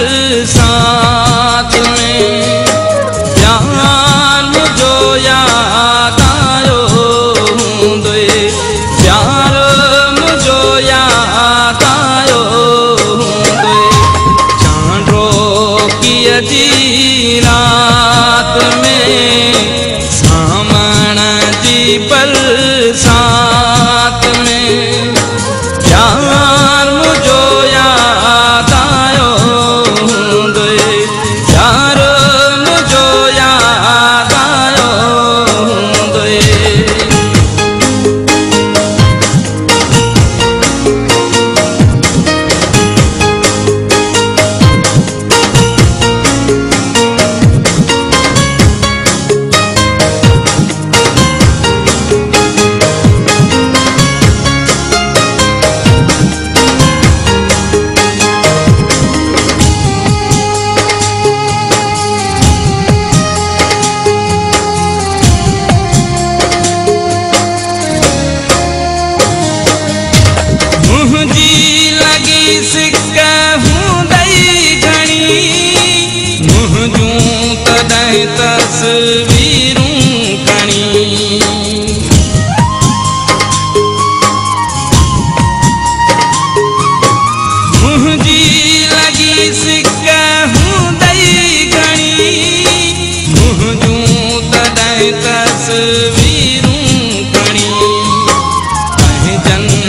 बरसात में प्यार मुझो याद आयो हूंदे, प्यार मुझो याद आयो हूंदे। चांडो की जी रात में सामण जी बरसात में प्यार मुझो याद आयो हूंदे, प्यार मुझो याद आयो हूंदे। तस्वीरूं खणी मुंहिंजी लगी सिक हूंदई घणी, मुंहिंजूं तॾहिं तस्वीरूं खणी पंहिंजनि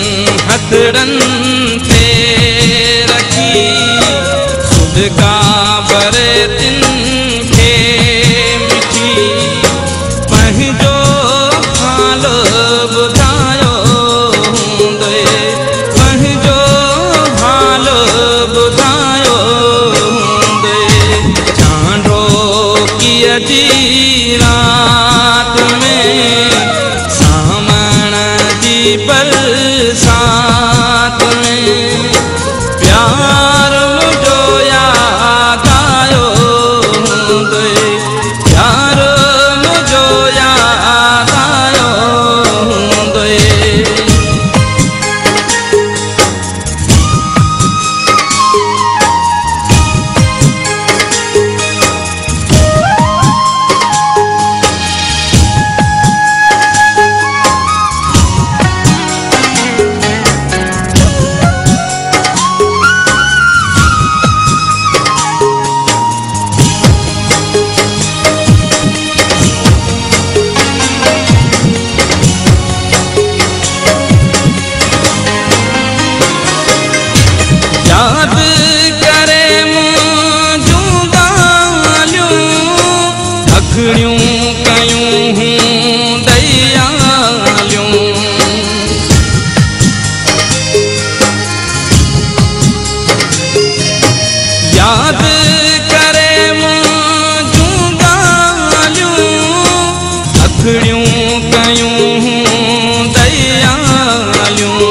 हथड़नि ते रखी सुदका भरे तिन जी रात में सामण जी बरसात में प्यार मुझो याद आयो हूंदे, प्यार मुझो याद आयो हूंदे। याद करे मुंहिंजूं ॻाल्हियूं अखड़ियूं कयूं हूंदई आलियूं, याद करे मुंहिंजूं ॻाल्हियूं अखड़ियूं कयूं हूंदई आलियूं।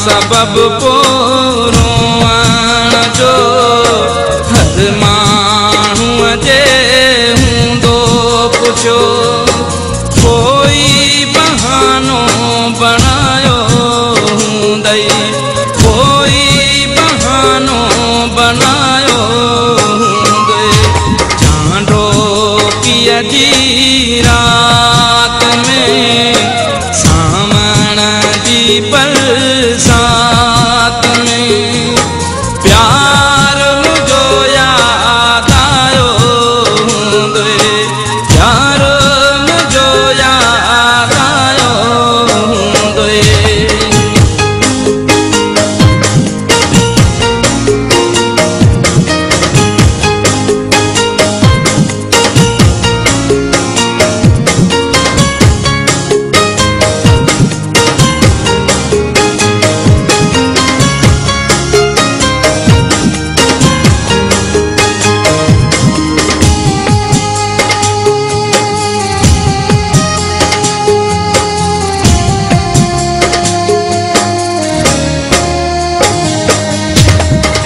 सबब पोरो आण जो हर माण्हूअ जे हूंदो पुछो, कोई बहानो बनायो हूंदई, कोई बहानो बनायो हूंदे। चांडो पीअ जी रात में सामण जी बरसात में प्यार मुझो याद आयो हूंदे, प्यार मुझो याद आयो हूंदे।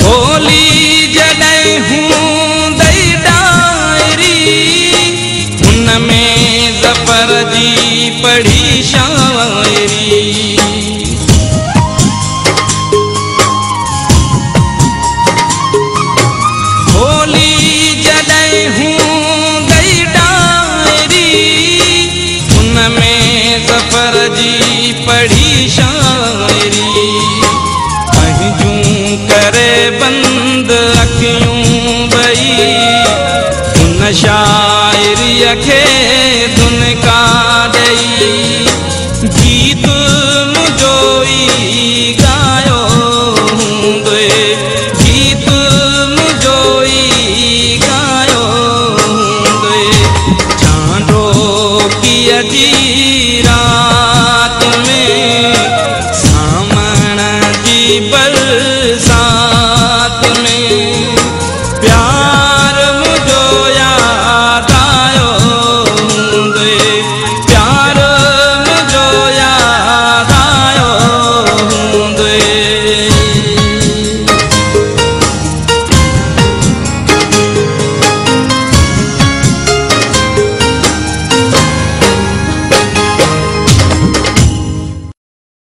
होली